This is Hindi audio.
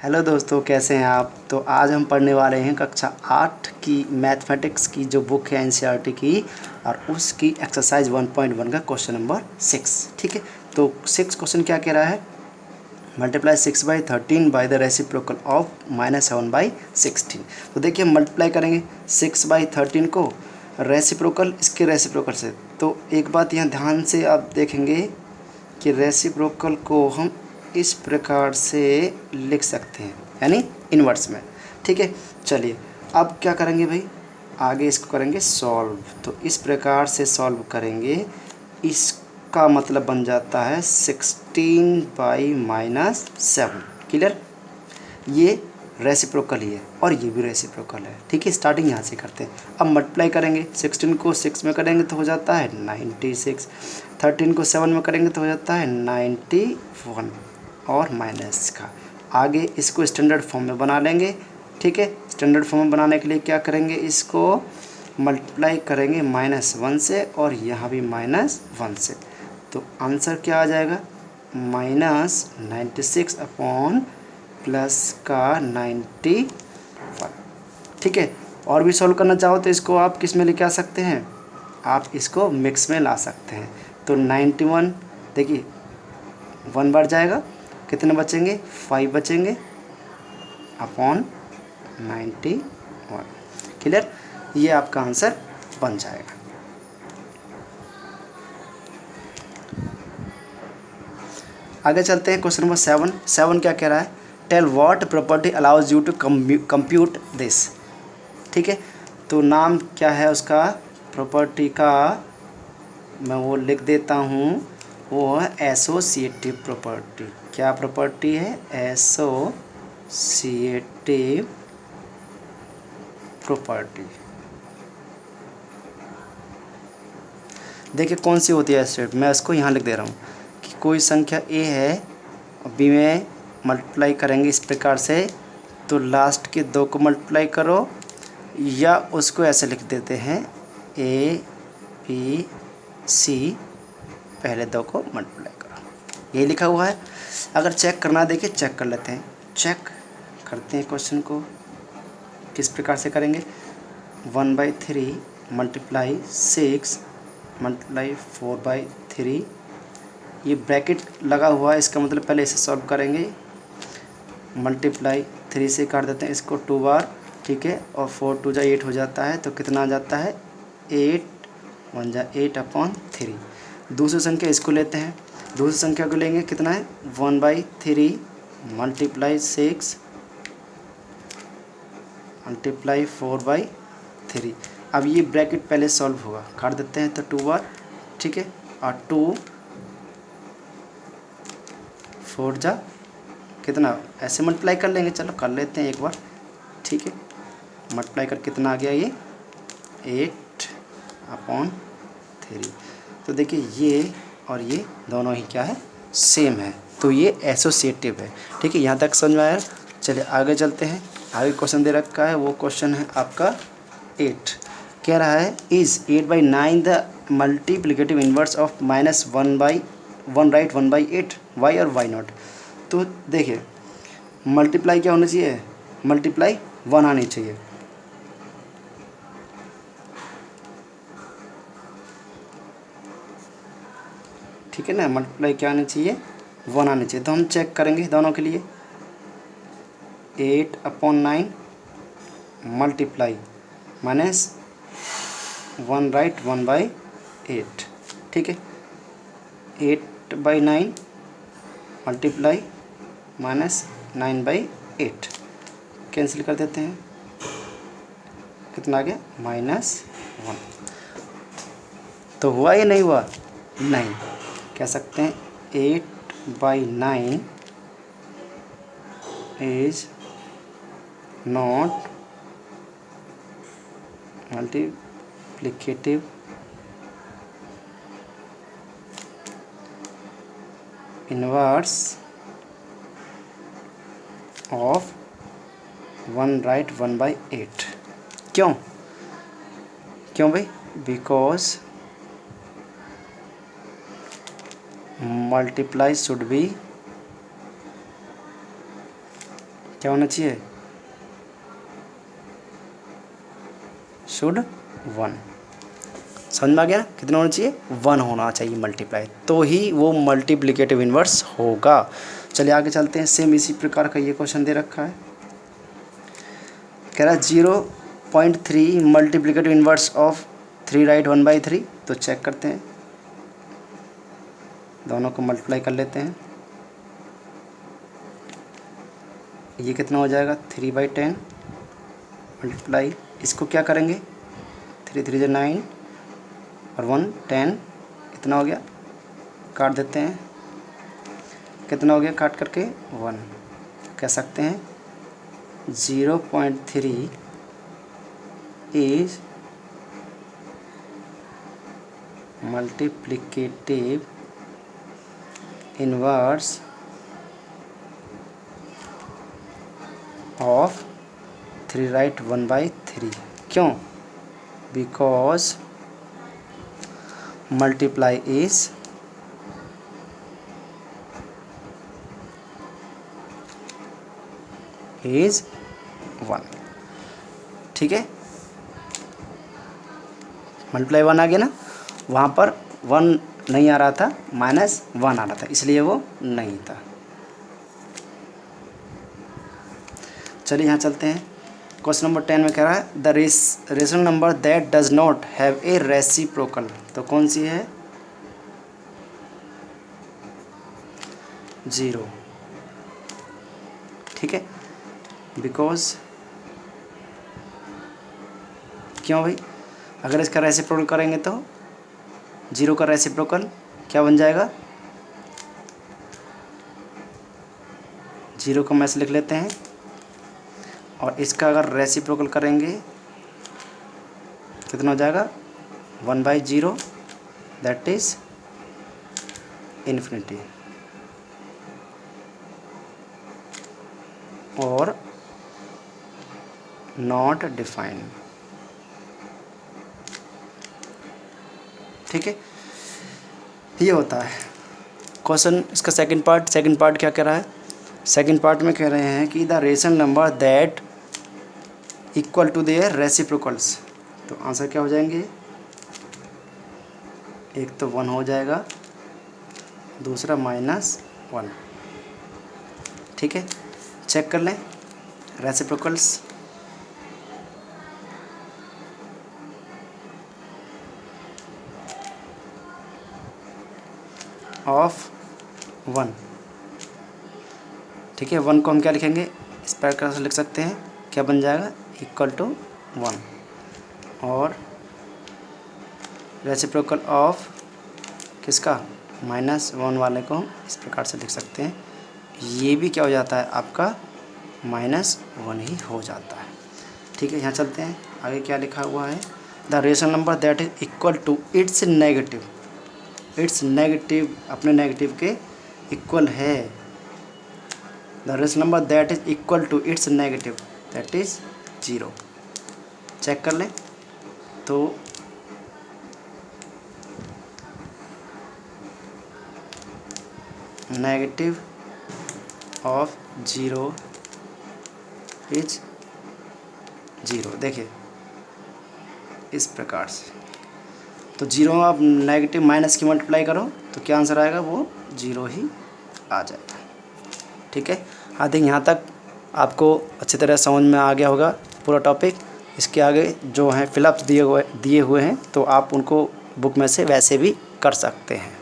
हेलो दोस्तों, कैसे हैं आप। तो आज हम पढ़ने वाले हैं कक्षा 8 की मैथमेटिक्स की जो बुक है एनसीईआरटी की, और उसकी एक्सरसाइज 1.1 का क्वेश्चन नंबर 6। ठीक है, तो 6 क्वेश्चन क्या कह रहा है, multiply 6/13 by the reciprocal of -7/16। तो देखिए हम मल्टीप्लाई करेंगे 6/13 को रेसिप्रोकल इसके रेसिप्रोकल से। तो एक बात यहाँ ध्यान से आप देखेंगे कि रेसिप्रोकल को हम इस प्रकार से लिख सकते हैं, यानी इन्वर्स में। ठीक है, चलिए अब क्या करेंगे भाई, आगे इसको करेंगे सॉल्व। तो इस प्रकार से सॉल्व करेंगे, इसका मतलब बन जाता है 16/-7। क्लियर, ये रेसिप्रोकल ही है और ये भी रेसिप्रोकल है। ठीक है, स्टार्टिंग यहाँ से करते हैं। अब मल्टीप्लाई करेंगे, 16 को 6 में करेंगे तो हो जाता है 96, 13 को 7 में करेंगे तो हो जाता है 91, और माइनस का आगे इसको स्टैंडर्ड फॉर्म में बना लेंगे। ठीक है, स्टैंडर्ड फॉर्म में बनाने के लिए क्या करेंगे, इसको मल्टीप्लाई करेंगे -1 से और यहाँ भी -1 से। तो आंसर क्या आ जाएगा, -96 अपॉन प्लस का 91। ठीक है, और भी सॉल्व करना चाहो तो इसको आप किस में लेके आ सकते हैं, आप इसको मिक्स में ला सकते हैं। तो 91, देखिए 1 बार जाएगा, कितने बचेंगे, 5 बचेंगे अपॉन 91। क्लियर, ये आपका आंसर बन जाएगा। आगे चलते हैं, क्वेश्चन नंबर 7 क्या कह रहा है, tell what property allows you to compute this. ठीक है, तो नाम क्या है उसका प्रॉपर्टी का, मैं वो लिख देता हूँ, वो है एसोसिएटिव प्रॉपर्टी। क्या प्रॉपर्टी है, एसोसिएटिव प्रॉपर्टी। देखिए कौन सी होती है एसोसिएटिव, मैं इसको यहाँ लिख दे रहा हूँ कि कोई संख्या ए है और बी में मल्टीप्लाई करेंगे इस प्रकार से, तो लास्ट के 2 को मल्टीप्लाई करो, या उसको ऐसे लिख देते हैं ए बी सी, पहले 2 को मल्टीप्लाई करो, ये लिखा हुआ है। अगर चेक करना, देखिए चेक कर लेते हैं, चेक करते हैं क्वेश्चन को किस प्रकार से करेंगे। 1/3 मल्टीप्लाई 6 मल्टीप्लाई 4/3, ये ब्रैकेट लगा हुआ है, इसका मतलब पहले इसे सॉल्व करेंगे। मल्टीप्लाई 3 से काट देते हैं इसको 2 बार, ठीक है, और 4 2 जा 8 हो जाता है, तो कितना आ जाता है 8 1 जा 8 अपॉन 3। दूसरी संख्या इसको लेते हैं, दूसरी संख्या को लेंगे, कितना है 1/3 मल्टीप्लाई 6 मल्टीप्लाई 4/3। अब ये ब्रैकेट पहले सॉल्व होगा, काट देते हैं तो 2 बार, ठीक है, और 2 4 जा कितना, ऐसे मल्टीप्लाई कर लेंगे, चलो कर लेते हैं एक बार। ठीक है, मल्टीप्लाई कर कितना आ गया, ये 8/3। तो देखिए ये और ये दोनों ही क्या है, सेम है, तो ये एसोसिएटिव है। ठीक है, यहाँ तक समझ में आया। चलिए आगे चलते हैं, आगे क्वेश्चन दे रखा है, वो क्वेश्चन है आपका 8। कह रहा है is 8/9 the multiplicative inverse of -1/1, right 1/8, why और वाई नॉट। तो देखिए मल्टीप्लाई क्या होना चाहिए, मल्टीप्लाई 1 आनी चाहिए। ठीक है ना, मल्टीप्लाई क्या आनी चाहिए, 1 आनी चाहिए। तो हम चेक करेंगे दोनों के लिए, 8/9 मल्टीप्लाई -1, राइट 1/8। ठीक है, 8/9 मल्टीप्लाई -9/8, कैंसिल कर देते हैं, कितना आ गया -1। तो हुआ या नहीं हुआ, नहीं, कह सकते हैं 8/9 is not multiplicative inverse of 1, right 1/8। क्यों क्यों भाई, बिकॉज multiply should be क्या होना चाहिए, शुड 1। समझ में आ गया, कितना होना चाहिए, 1 होना चाहिए मल्टीप्लाई, तो ही वो मल्टीप्लिकेटिव इन्वर्स होगा। चलिए आगे चलते हैं। सेम इसी प्रकार का ये क्वेश्चन दे रखा है, कह रहा है 0.3 मल्टीप्लिकेटिव इन्वर्स ऑफ 3 राइट 1/3। तो चेक करते हैं, दोनों को मल्टीप्लाई कर लेते हैं। ये कितना हो जाएगा, 3/10 मल्टीप्लाई, इसको क्या करेंगे, 3 3 9 और 1 10, कितना हो गया, काट देते हैं, कितना हो गया काट करके 1। कह सकते हैं 0.3 is multiplicative inverse of 3 right 1/3। क्यों, बिकॉज मल्टीप्लाई इज इज 1। ठीक है, मल्टीप्लाई 1 आ गया ना, वहाँ पर 1 नहीं आ रहा था, -1 आ रहा था, इसलिए वो नहीं था। चलिए यहाँ चलते हैं। क्वेश्चन नंबर 10 में कह रहा है the rational number that does not have a reciprocal. तो कौन सी है, 0। ठीक है, बिकॉज क्यों भाई, अगर इसका रेसिप्रोकल करेंगे तो 0 का रेसिप्रोकल क्या बन जाएगा, 0 को मैच लिख लेते हैं, और इसका अगर रेसिप्रोकल करेंगे कितना हो जाएगा, 1/0, दैट इज इन्फिनिटी, और नॉट डिफाइंड। ठीक है, ये होता है क्वेश्चन। इसका सेकंड पार्ट क्या कह रहा है, सेकंड पार्ट में कह रहे हैं कि the rational number that equal to their reciprocals. तो आंसर क्या हो जाएंगे, एक तो 1 हो जाएगा, दूसरा -1। ठीक है, चेक कर लें रेसिप्रोकल्स। ऑफ 1, ठीक है, 1 को हम क्या लिखेंगे, इस प्रकार से लिख सकते हैं, क्या बन जाएगा, इक्वल टू 1। और रेसिप्रोकल ऑफ किसका, -1 वाले को हम इस प्रकार से लिख सकते हैं, ये भी क्या हो जाता है आपका -1 ही हो जाता है। ठीक है, यहाँ चलते हैं आगे, क्या लिखा हुआ है, the rational number that is equal to its negative. Its negative अपने नेगेटिव के इक्वल है, the rational number that is equal to its negative that is 0। Check कर लें तो नेगेटिव ऑफ 0 इज 0। देखिए इस प्रकार से, तो 0 आप नेगेटिव माइनस की मल्टीप्लाई करो तो क्या आंसर आएगा, वो 0 ही आ जाएगा। ठीक है, आई थिंक यहाँ तक आपको अच्छी तरह समझ में आ गया होगा पूरा टॉपिक। इसके आगे जो हैं फिलअप्स दिए हुए हैं, तो आप उनको बुक में से वैसे भी कर सकते हैं।